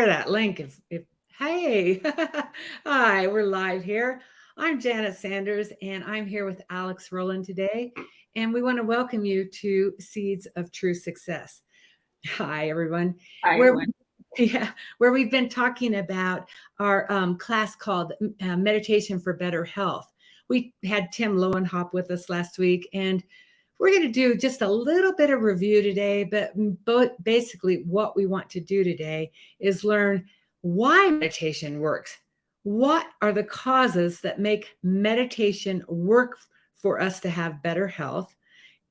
share that link if hey. Hi, we're live here. I'm Janet Sanders and I'm here with Alex Rowland today. And we want to welcome you to Seeds of True Success. Hi, everyone. Hi, Where everyone. where we've been talking about our class called Meditation for Better Health. We had Tim Lowenhop with us last week, and we're going to do just a little bit of review today, but basically what we want to do today is learn why meditation works. What are the causes that make meditation work for us to have better health?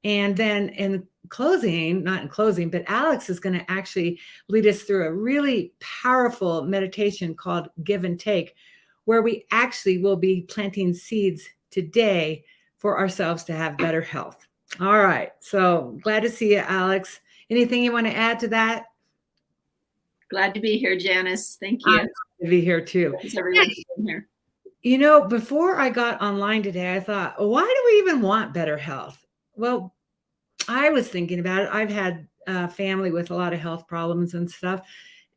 And then in closing, not in closing, but Alex is going to actually lead us through a really powerful meditation called Give and Take, where we actually will be planting seeds today for ourselves to have better health. All right. So glad to see you, Alex. Anything you want to add to that? Glad to be here, Janice. Thank you. I'm glad to be here too. Thanks, everyone, for being here. You know, before I got online today, I thought, why do we even want better health? Well, I was thinking about it. I've had a family with a lot of health problems and stuff,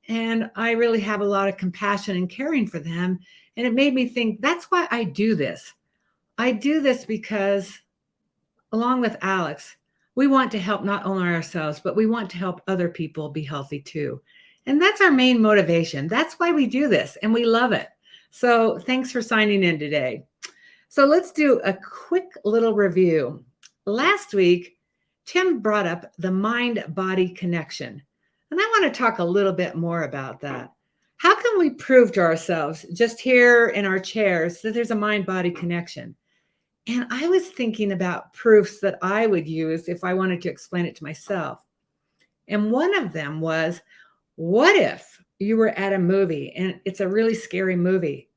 and I really have a lot of compassion and caring for them. And it made me think that's why I do this. I do this because, along with Alex, we want to help not only ourselves, but we want to help other people be healthy too. And that's our main motivation. That's why we do this, and we love it. So thanks for signing in today. So let's do a quick little review. Last week, Tim brought up the mind-body connection. And I want to talk a little bit more about that. How can we prove to ourselves, just here in our chairs, that there's a mind-body connection? And I was thinking about proofs that I would use if I wanted to explain it to myself. And one of them was, what if you were at a movie and it's a really scary movie?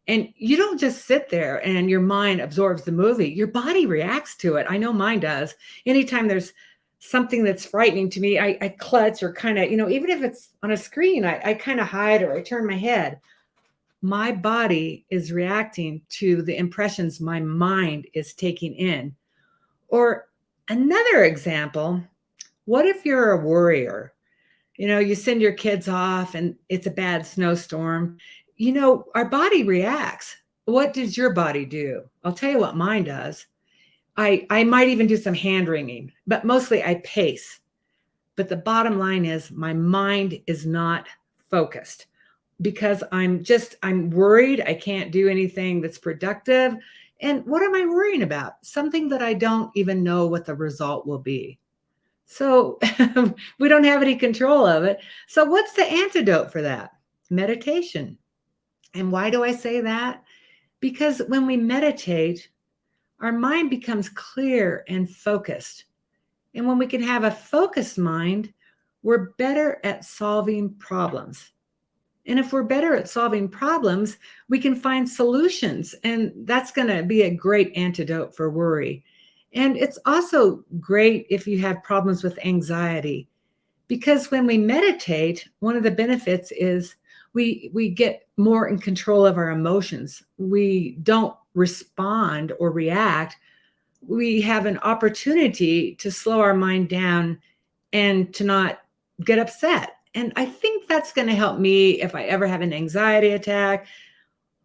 And you don't just sit there and your mind absorbs the movie. Your body reacts to it. I know mine does. Anytime there's something that's frightening to me, I clutch or kind of, even if it's on a screen, I kind of hide or I turn my head. My body is reacting to the impressions my mind is taking in. Or another example, what if you're a worrier? You send your kids off and it's a bad snowstorm. Our body reacts. What does your body do? I'll tell you what mine does. I might even do some hand wringing, but mostly I pace. But the bottom line is my mind is not focused because I'm worried. I can't do anything that's productive. And what am I worrying about? Something that I don't even know what the result will be. So we don't have any control of it. So what's the antidote for that? Meditation. And why do I say that? Because when we meditate, our mind becomes clear and focused. And when we can have a focused mind, we're better at solving problems. And if we're better at solving problems, we can find solutions. And that's going to be a great antidote for worry. And it's also great if you have problems with anxiety, because when we meditate, one of the benefits is we get more in control of our emotions. We don't respond or react. We have an opportunity to slow our mind down and to not get upset. And I think that's going to help me if I ever have an anxiety attack.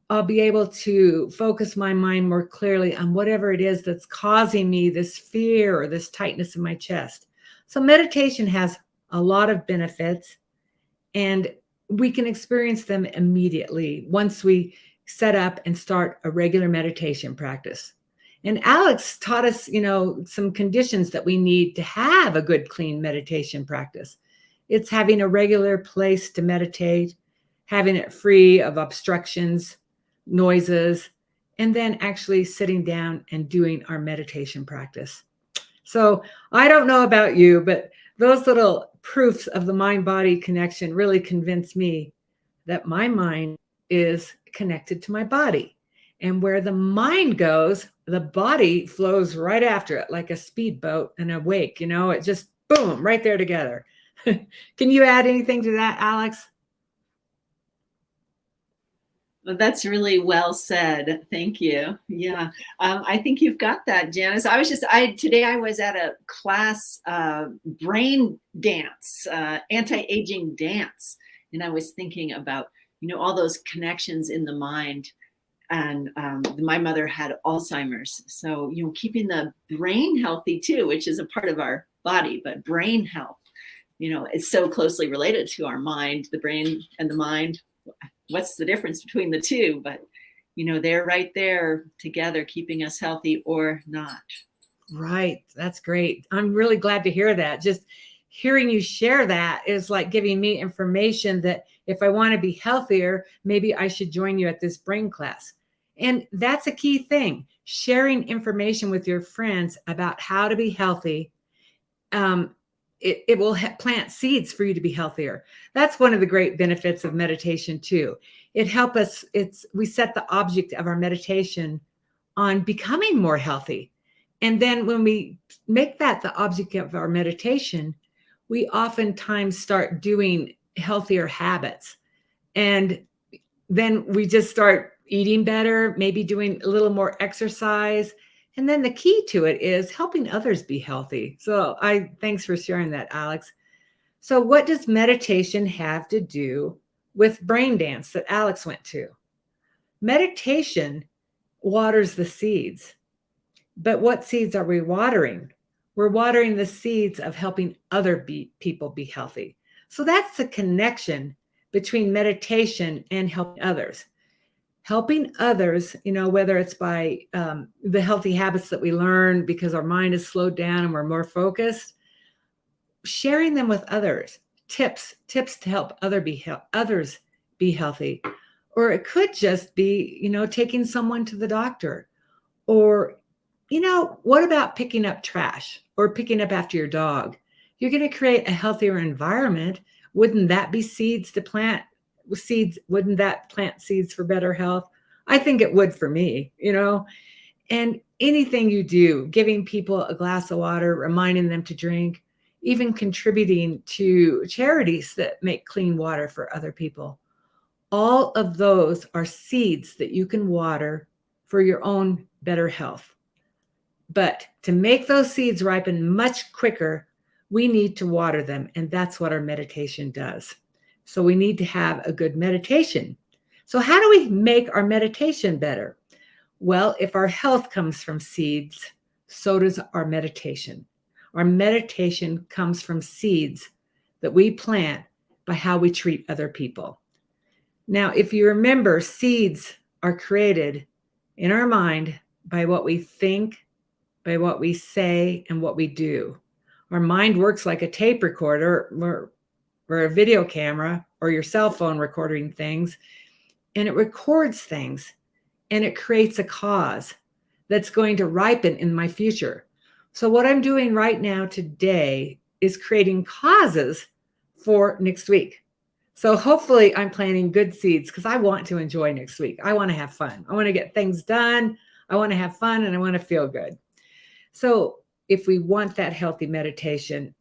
I'll be able to focus my mind more clearly on whatever it is that's causing me this fear or this tightness in my chest. So meditation has a lot of benefits, and we can experience them immediately once we set up and start a regular meditation practice. And Alex taught us, some conditions that we need to have a good, clean meditation practice. It's having a regular place to meditate, having it free of obstructions, noises, and then actually sitting down and doing our meditation practice. So I don't know about you, but those little proofs of the mind-body connection really convince me that my mind is connected to my body. And where the mind goes, the body flows right after it, like a speedboat and a wake. It just, boom, right there together. Can you add anything to that, Alex? Well, that's really well said. Thank you. Yeah, I think you've got that, Janice. Today I was at a class, brain dance, anti-aging dance. And I was thinking about, all those connections in the mind. And my mother had Alzheimer's. So, keeping the brain healthy too, which is a part of our body, but brain health, it's so closely related to our mind, the brain and the mind. What's the difference between the two? But, they're right there together, keeping us healthy or not. Right. That's great. I'm really glad to hear that. Just hearing you share that is like giving me information that if I want to be healthier, maybe I should join you at this brain class. And that's a key thing, sharing information with your friends about how to be healthy. It will plant seeds for you to be healthier. That's one of the great benefits of meditation too. It helps us. We set the object of our meditation on becoming more healthy. And then when we make that the object of our meditation, we oftentimes start doing healthier habits. And then we just start eating better, maybe doing a little more exercise. And then the key to it is helping others be healthy. So thanks for sharing that, Alex. So what does meditation have to do with brain dance that Alex went to? Meditation waters the seeds. But what seeds are we watering? We're watering the seeds of helping other people be healthy. So that's the connection between meditation and helping others. Helping others, whether it's by the healthy habits that we learn because our mind is slowed down and we're more focused, sharing them with others, tips to help others be healthy. Or it could just be, taking someone to the doctor. Or, what about picking up trash or picking up after your dog? You're going to create a healthier environment. Wouldn't that be seeds to plant? Wouldn't that plant seeds for better health? I think it would for me, and anything you do, giving people a glass of water, reminding them to drink, even contributing to charities that make clean water for other people. All of those are seeds that you can water for your own better health. But to make those seeds ripen much quicker, we need to water them. And that's what our meditation does. So we need to have a good meditation. So how do we make our meditation better? Well, if our health comes from seeds, so does our meditation. Our meditation comes from seeds that we plant by how we treat other people. Now, if you remember, seeds are created in our mind by what we think, by what we say, and what we do. Our mind works like a tape recorder or a video camera or your cell phone recording things, and it records things, and it creates a cause that's going to ripen in my future. So what I'm doing right now today is creating causes for next week. So hopefully I'm planting good seeds because I want to enjoy next week. I want to have fun. I want to get things done. I want to have fun, and I want to feel good. So if we want that healthy meditation,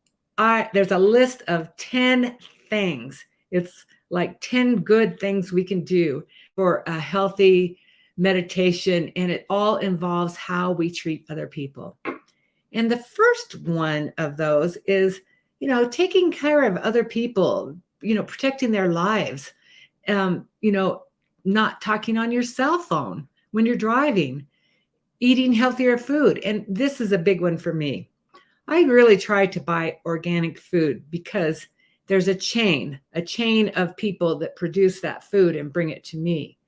there's a list of 10 things. It's like 10 good things we can do for a healthy meditation, and it all involves how we treat other people. And the first one of those is, taking care of other people, protecting their lives, not talking on your cell phone when you're driving, eating healthier food. And this is a big one for me. I really try to buy organic food because there's a chain of people that produce that food and bring it to me.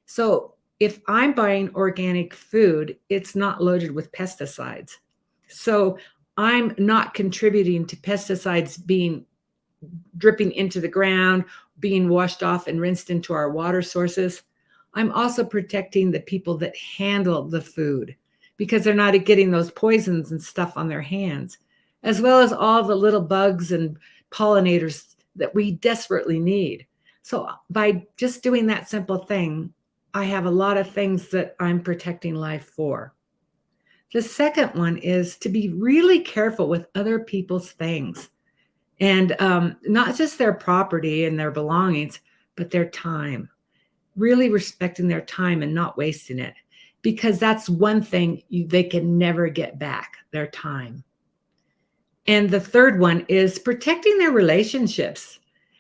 So if I'm buying organic food, it's not loaded with pesticides. So I'm not contributing to pesticides being dripping into the ground, being washed off and rinsed into our water sources. I'm also protecting the people that handle the food because they're not getting those poisons and stuff on their hands, as well as all the little bugs and pollinators that we desperately need. So by just doing that simple thing, I have a lot of things that I'm protecting life for. The second one is to be really careful with other people's things, and not just their property and their belongings, but their time. Really respecting their time and not wasting it, because that's one thing they can never get back, their time. And the third one is protecting their relationships.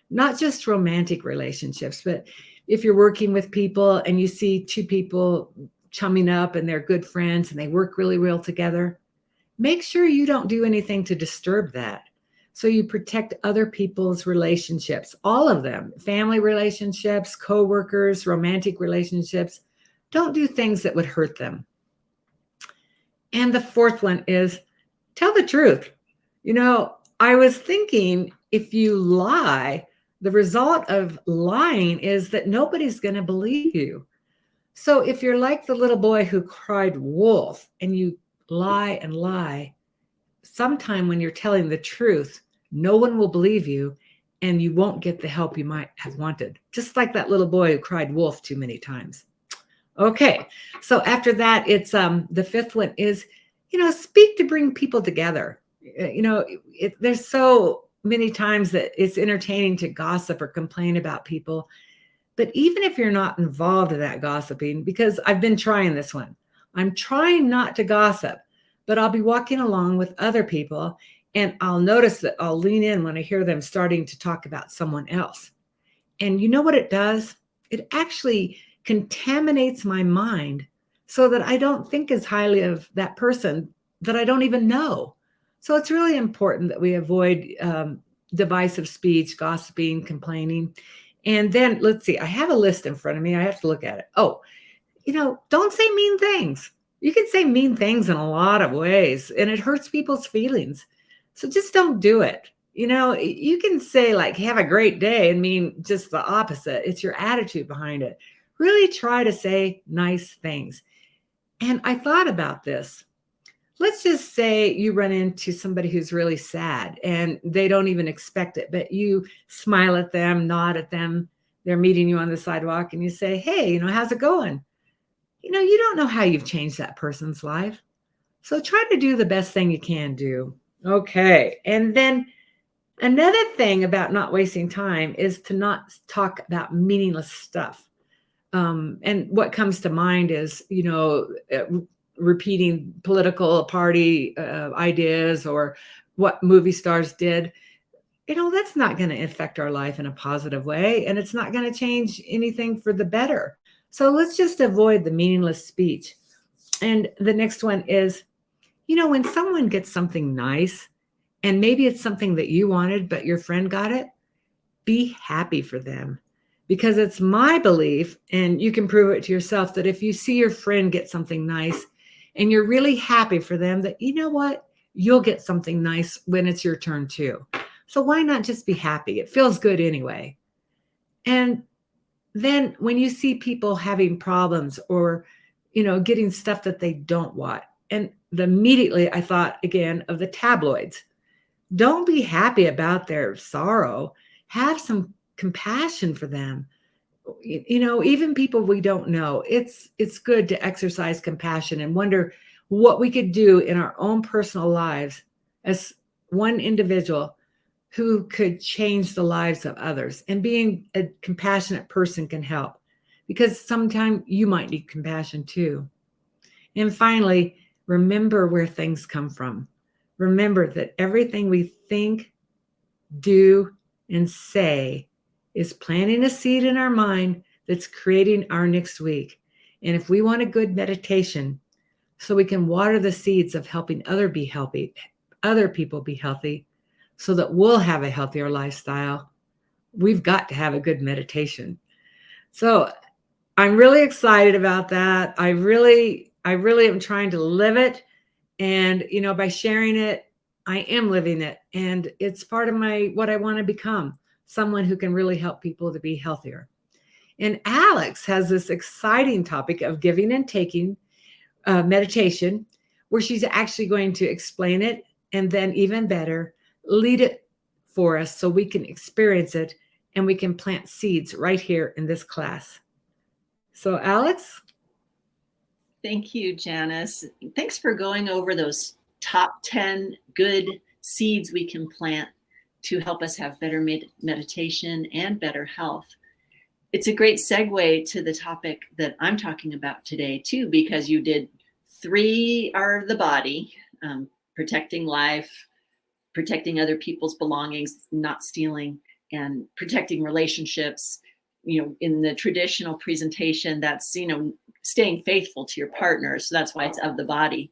not just romantic relationships, but if you're working with people and you see two people chumming up and they're good friends and they work really well together, make sure you don't do anything to disturb that. So you protect other people's relationships, all of them, family relationships, coworkers, romantic relationships. Don't do things that would hurt them. And the fourth one is tell the truth. I was thinking if you lie, the result of lying is that nobody's going to believe you. So if you're like the little boy who cried wolf and you lie and lie, sometime when you're telling the truth, no one will believe you and you won't get the help you might have wanted. Just like that little boy who cried wolf too many times. Okay. So after that, it's the fifth one is, speak to bring people together. There's so many times that it's entertaining to gossip or complain about people. But even if you're not involved in that gossiping, because I've been trying this one, I'm trying not to gossip, but I'll be walking along with other people and I'll notice that I'll lean in when I hear them starting to talk about someone else. And you know what it does? It actually contaminates my mind so that I don't think as highly of that person that I don't even know. So it's really important that we avoid divisive speech, gossiping, complaining. And then let's see, I have a list in front of me. I have to look at it. Oh, don't say mean things. You can say mean things in a lot of ways and it hurts people's feelings. So just don't do it. You can say like, have a great day and mean just the opposite. It's your attitude behind it. Really try to say nice things. And I thought about this. Let's just say you run into somebody who's really sad and they don't even expect it, but you smile at them, nod at them. They're meeting you on the sidewalk and you say, hey, how's it going? You don't know how you've changed that person's life. So try to do the best thing you can do. Okay. And then another thing about not wasting time is to not talk about meaningless stuff. And what comes to mind is, repeating political party ideas or what movie stars did. That's not going to affect our life in a positive way, and it's not going to change anything for the better. So let's just avoid the meaningless speech. And the next one is, when someone gets something nice, and maybe it's something that you wanted, but your friend got it, be happy for them. Because it's my belief, and you can prove it to yourself, that if you see your friend get something nice and you're really happy for them, that you'll get something nice when it's your turn too. So why not just be happy? It feels good anyway. And then when you see people having problems or, getting stuff that they don't want, and immediately I thought again of the tabloids. Don't be happy about their sorrow. Have some compassion for them. Even people we don't know, it's good to exercise compassion and wonder what we could do in our own personal lives as one individual who could change the lives of others. And being a compassionate person can help, because sometimes you might need compassion too. And finally, remember where things come from. Remember that everything we think, do, and say is planting a seed in our mind that's creating our next week. And if we want a good meditation so we can water the seeds of helping other people be healthy, so that we'll have a healthier lifestyle, we've got to have a good meditation. So I'm really excited about that. I really am trying to live it. And, by sharing it, I am living it. And it's part of what I want to become, someone who can really help people to be healthier. And Alex has this exciting topic of giving and taking meditation, where she's actually going to explain it and then even better, lead it for us so we can experience it and we can plant seeds right here in this class. So Alex? Thank you, Janice. Thanks for going over those top 10 good seeds we can plant to help us have better meditation and better health. It's a great segue to the topic that I'm talking about today too, because you did 3 are the body, protecting life, protecting other people's belongings, not stealing, and protecting relationships. In the traditional presentation, that's, staying faithful to your partner. So that's why it's of the body.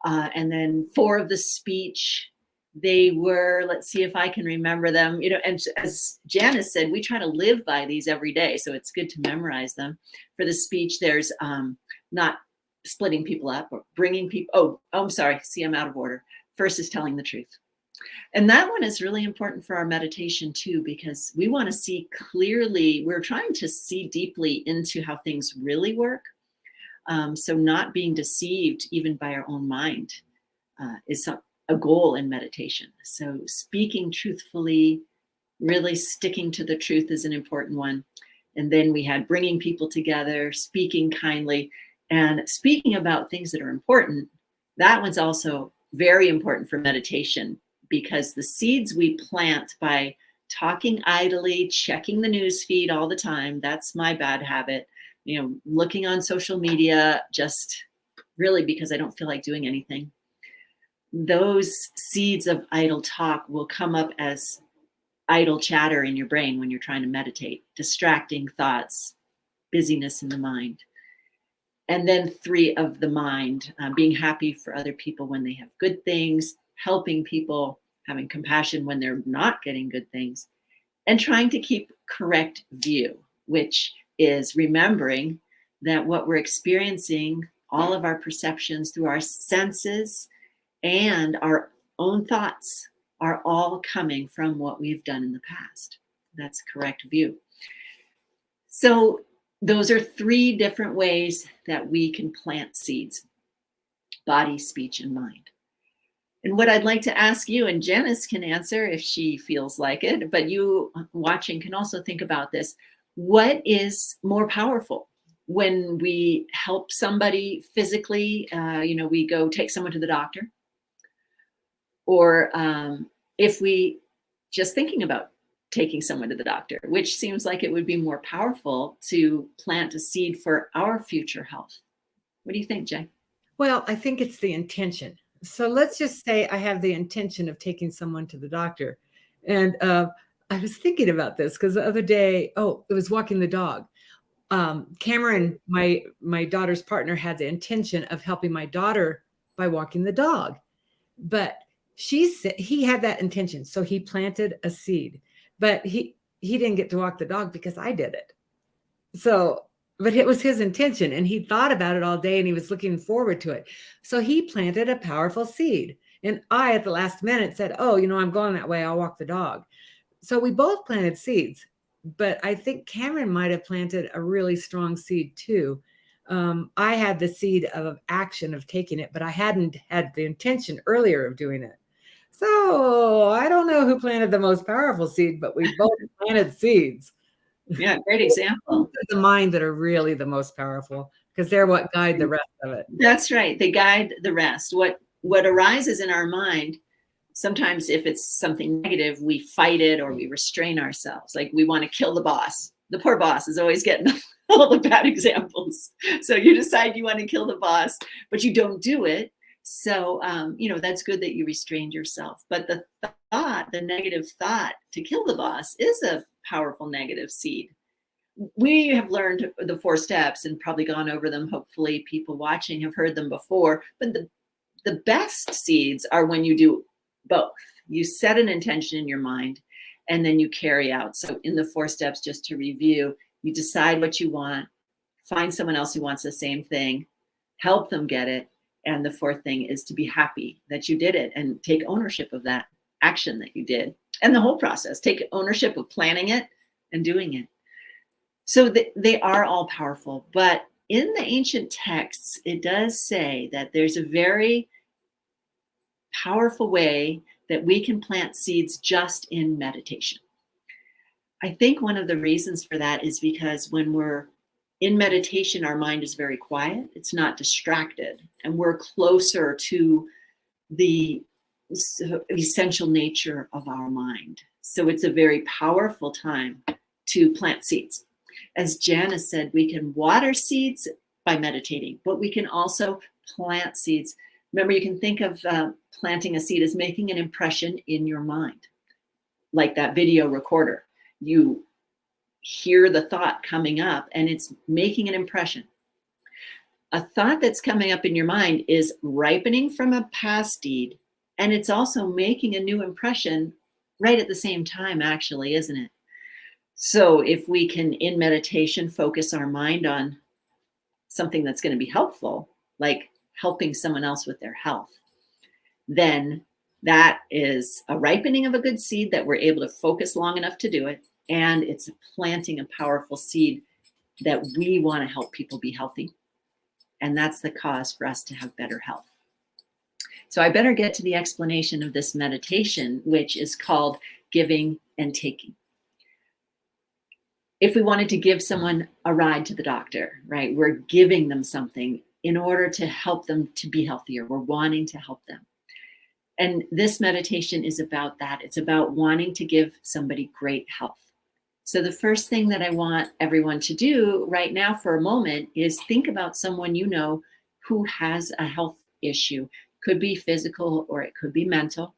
And then 4 of the speech, they were, let's see if I can remember them, and as Janice said, we try to live by these every day. So it's good to memorize them. For the speech, there's not splitting people up or bringing people. Oh, I'm sorry. See, I'm out of order. First is telling the truth. And that one is really important for our meditation too, because we want to see clearly, we're trying to see deeply into how things really work. So not being deceived even by our own mind is a goal in meditation. So speaking truthfully, really sticking to the truth is an important one. And then we had bringing people together, speaking kindly, and speaking about things that are important. That one's also very important for meditation, because the seeds we plant by talking idly, checking the news feed all the time, that's my bad habit. Looking on social media, just really because I don't feel like doing anything. Those seeds of idle talk will come up as idle chatter in your brain when you're trying to meditate, distracting thoughts, busyness in the mind. And then 3 of the mind, being happy for other people when they have good things, helping people, having compassion when they're not getting good things, and trying to keep correct view, which is remembering that what we're experiencing, all of our perceptions through our senses and our own thoughts, are all coming from what we've done in the past. That's correct view. So those are 3 different ways that we can plant seeds: body, speech, and mind. And what I'd like to ask you, and Janice can answer if she feels like it, but you watching can also think about this. What is more powerful when we help somebody physically? We go take someone to the doctor, or if we just thinking about taking someone to the doctor, which seems like it would be more powerful to plant a seed for our future health. What do you think, Jay? Well, I think it's the intention. So let's just say I have the intention of taking someone to the doctor. And I was thinking about this because the other day, it was walking the dog. Cameron, my daughter's partner, had the intention of helping my daughter by walking the dog. But she said he had that intention. So he planted a seed. But he didn't get to walk the dog because I did it. So, but it was his intention, and he thought about it all day, and he was looking forward to it. So he planted a powerful seed. And I, at the last minute, said, I'm going that way. I'll walk the dog. So we both planted seeds, but I think Cameron might have planted a really strong seed too. I had the seed of action of taking it, but I hadn't had the intention earlier of doing it. So I don't know who planted the most powerful seed, but we both planted seeds. Yeah, great example. The mind that are really the most powerful, because they're what guide the rest of it. That's right. They guide the rest. What arises in our mind, sometimes if it's something negative, we fight it or we restrain ourselves. Like we want to kill the boss. The poor boss is always getting all the bad examples. So you decide you want to kill the boss, but you don't do it. So, that's good that you restrained yourself. But the negative thought to kill the boss is a powerful negative seed. We have learned the 4 steps and probably gone over them. Hopefully people watching have heard them before, but the best seeds are when you do both. You set an intention in your mind and then you carry out. So in the 4 steps, just to review, you decide what you want, find someone else who wants the same thing, help them get it. And the 4th thing is to be happy that you did it and take ownership of that action that you did and the whole process. Take ownership of planning it and doing it. So they are all powerful. But in the ancient texts, it does say that there's a very powerful way that we can plant seeds just in meditation. I think one of the reasons for that is because when we're in meditation, our mind is very quiet. It's not distracted, and we're closer to the essential nature of our mind. So it's a very powerful time to plant seeds. As Janice said, we can water seeds by meditating, but we can also plant seeds. Remember, you can think of planting a seed as making an impression in your mind, like that video recorder. you hear the thought coming up and it's making an impression. A thought that's coming up in your mind is ripening from a past deed, and it's also making a new impression right at the same time, actually, isn't it? So if we can, in meditation, focus our mind on something that's going to be helpful, like helping someone else with their health, then that is a ripening of a good seed that we're able to focus long enough to do it. And it's planting a powerful seed that we want to help people be healthy. And that's the cause for us to have better health. So I better get to the explanation of this meditation, which is called giving and taking. If we wanted to give someone a ride to the doctor, right, we're giving them something in order to help them to be healthier. We're wanting to help them. And this meditation is about that. It's about wanting to give somebody great health. So the first thing that I want everyone to do right now for a moment is think about someone you know who has a health issue. Could be physical or it could be mental.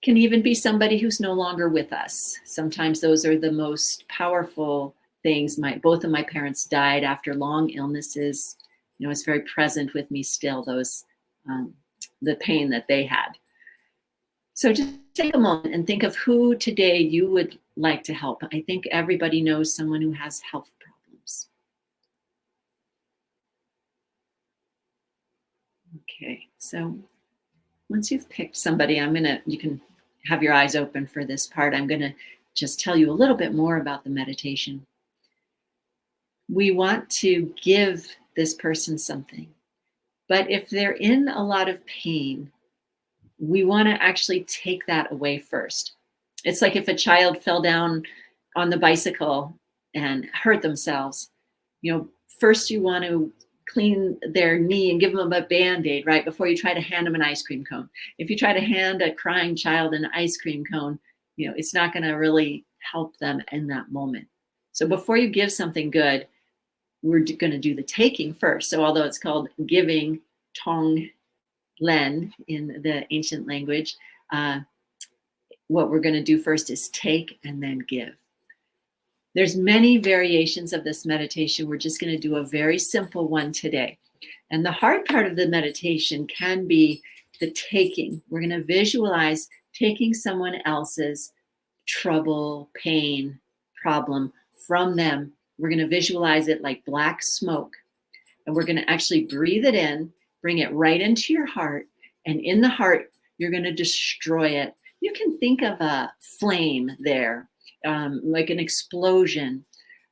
Can even be somebody who's no longer with us. Sometimes those are the most powerful things. Both of my parents died after long illnesses. You know, it's very present with me still, those the pain that they had. So just take a moment and think of who today you would like to help. I think everybody knows someone who has health problems. Okay, so once you've picked somebody, you can have your eyes open for this part. I'm going to just tell you a little bit more about the meditation. We want to give this person something, but if they're in a lot of pain, we want to actually take that away first. It's like if a child fell down on the bicycle and hurt themselves, first you want to clean their knee and give them a Band-Aid, right? Before you try to hand them an ice cream cone. If you try to hand a crying child an ice cream cone, it's not going to really help them in that moment. So before you give something good, we're going to do the taking first. So although it's called giving, tong len in the ancient language, what we're going to do first is take and then give. There's many variations of this meditation. We're just going to do a very simple one today. And the hard part of the meditation can be the taking. We're going to visualize taking someone else's trouble, pain, problem from them. We're going to visualize it like black smoke. And we're going to actually breathe it in, bring it right into your heart. And in the heart, you're going to destroy it. You can think of a flame there. Like an explosion,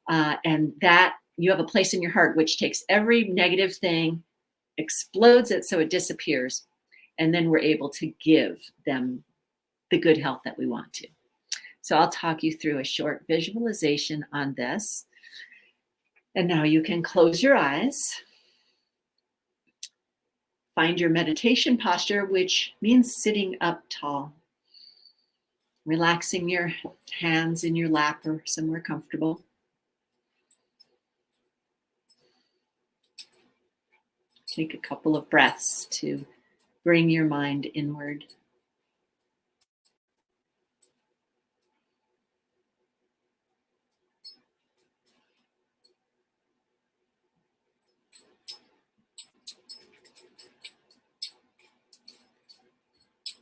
and that you have a place in your heart which takes every negative thing, explodes it so it disappears, and then we're able to give them the good health that we want to. So I'll talk you through a short visualization on this. And now you can close your eyes. Find your meditation posture, which means sitting up tall. Relaxing your hands in your lap or somewhere comfortable. Take a couple of breaths to bring your mind inward.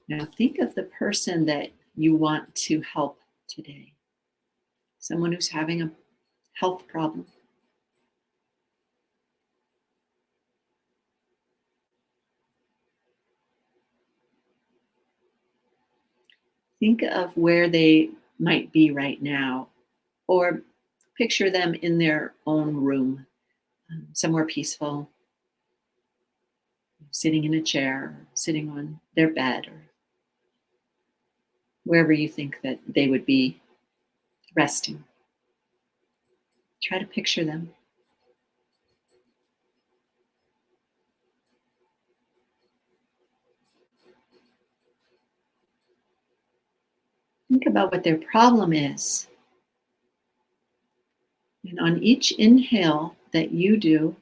Now think of the person that you want to help today. Someone who's having a health problem. Think of where they might be right now, or picture them in their own room, somewhere peaceful, sitting in a chair, sitting on their bed, or wherever you think that they would be resting. Try to picture them. Think about what their problem is. And on each inhale that you do,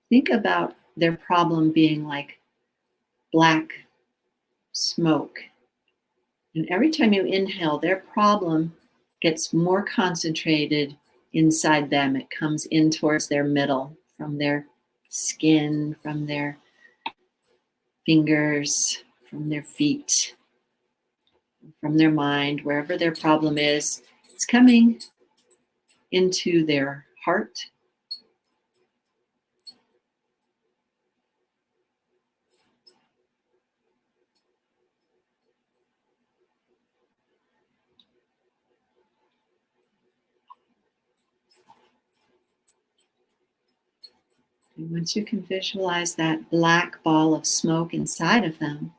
think about their problem being like black smoke. And every time you inhale, their problem gets more concentrated inside them. It comes in towards their middle, from their skin, from their fingers, from their feet, from their mind, wherever their problem is. It's coming into their heart. And once you can visualize that black ball of smoke inside of them,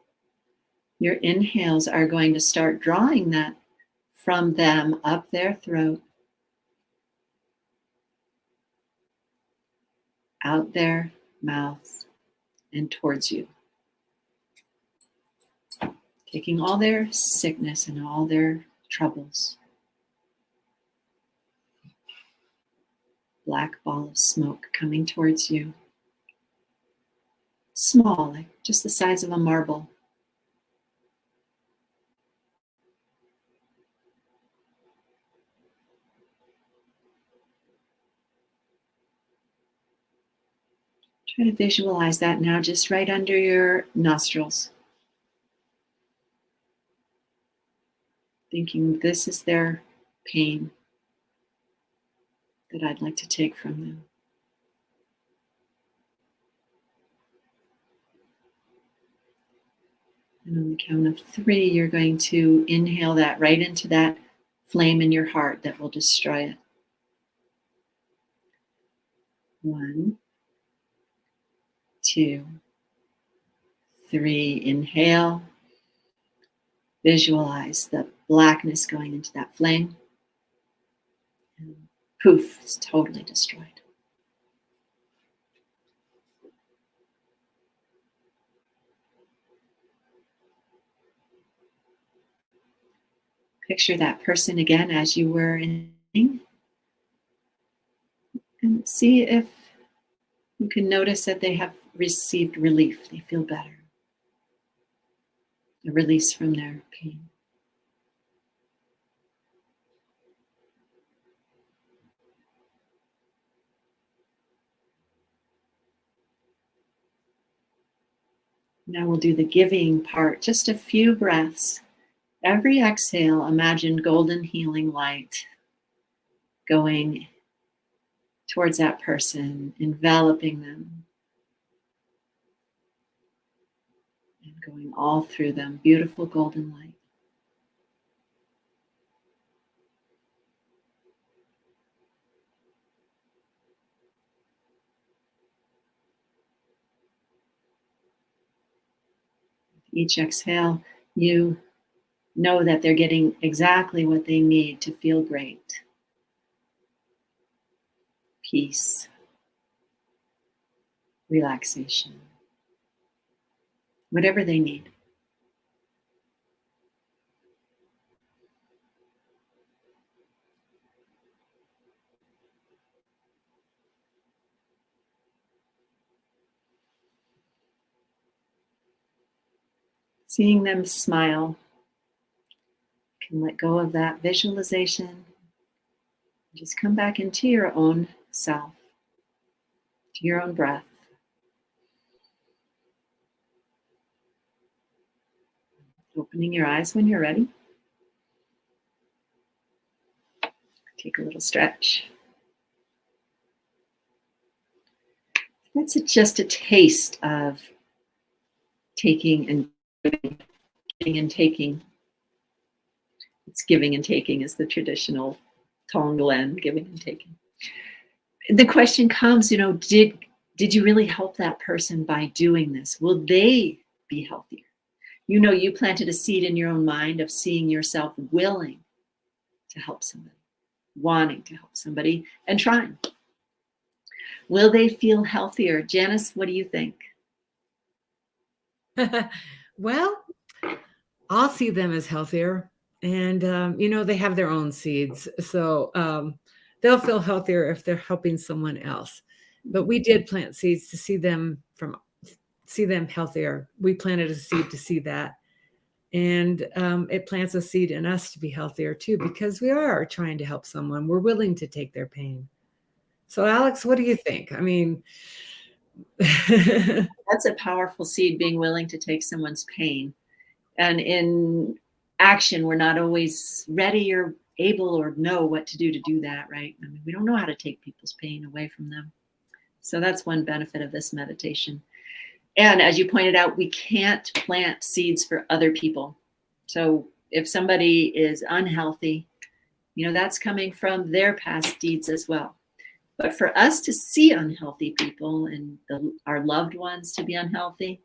your inhales are going to start drawing that from them up their throat, out their mouth, and towards you. Taking all their sickness and all their troubles. Black ball of smoke coming towards you. Small, like just the size of a marble. Try to visualize that now just right under your nostrils. Thinking this is their pain that I'd like to take from them. And on the count of 3, you're going to inhale that right into that flame in your heart that will destroy it. 1, 2, 3. Inhale. Visualize the blackness going into that flame. And poof, it's totally destroyed. Picture that person again as you were in, and see if you can notice that they have received relief. They feel better. A release from their pain. Now we'll do the giving part, just a few breaths. Every exhale, imagine golden healing light going towards that person, enveloping them, and going all through them. Beautiful golden light. Each exhale, you know that they're getting exactly what they need to feel great. Peace, relaxation, whatever they need. Seeing them smile, you can let go of that visualization. Just come back into your own self, to your own breath. Opening your eyes when you're ready. Take a little stretch. That's just a taste of taking and giving and taking. It's giving and taking is the traditional Tonglen, giving and taking. The question comes, did you really help that person by doing this? Will they be healthier? You planted a seed in your own mind of seeing yourself willing to help somebody, wanting to help somebody, and trying. Will they feel healthier? Janice, what do you think? Well, I'll see them as healthier. And, they have their own seeds. So they'll feel healthier if they're helping someone else. But we did plant seeds to see them healthier. We planted a seed to see that. And it plants a seed in us to be healthier too, because we are trying to help someone. We're willing to take their pain. So, Alex, what do you think? I mean, That's a powerful seed, being willing to take someone's pain. And in action, we're not always ready or able or know what to do that, right? I mean, we don't know how to take people's pain away from them. So that's one benefit of this meditation. And as you pointed out, we can't plant seeds for other people. So if somebody is unhealthy, that's coming from their past deeds as well. But for us to see unhealthy people and our loved ones to be unhealthy,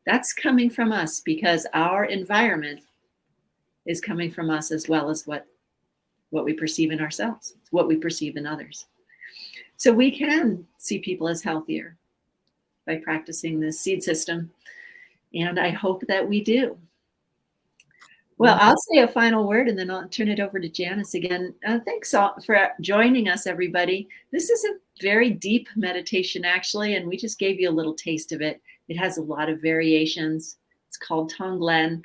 that's coming from us, because our environment is coming from us, as well as what we perceive in ourselves, what we perceive in others. So we can see people as healthier by practicing this seed system. And I hope that we do. Well, I'll say a final word and then I'll turn it over to Janice again. Thanks all for joining us, everybody. This is a very deep meditation, actually, and we just gave you a little taste of it. It has a lot of variations. It's called Tonglen,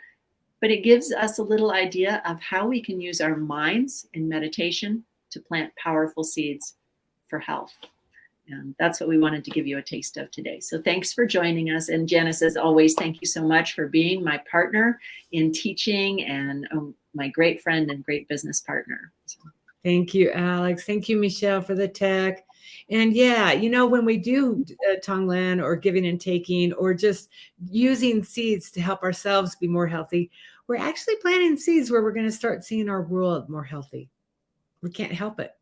but it gives us a little idea of how we can use our minds in meditation to plant powerful seeds for health. And that's what we wanted to give you a taste of today. So thanks for joining us. And Janice, as always, thank you so much for being my partner in teaching and my great friend and great business partner. So. Thank you, Alex. Thank you, Michelle, for the tech. And yeah, when we do Tonglen or giving and taking, or just using seeds to help ourselves be more healthy, we're actually planting seeds where we're going to start seeing our world more healthy. We can't help it.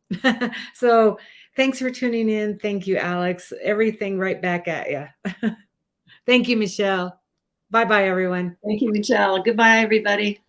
So thanks for tuning in. Thank you, Alex. Everything right back at you. Thank you, Michelle. Bye-bye, everyone. Thank you, Michelle. Goodbye, everybody.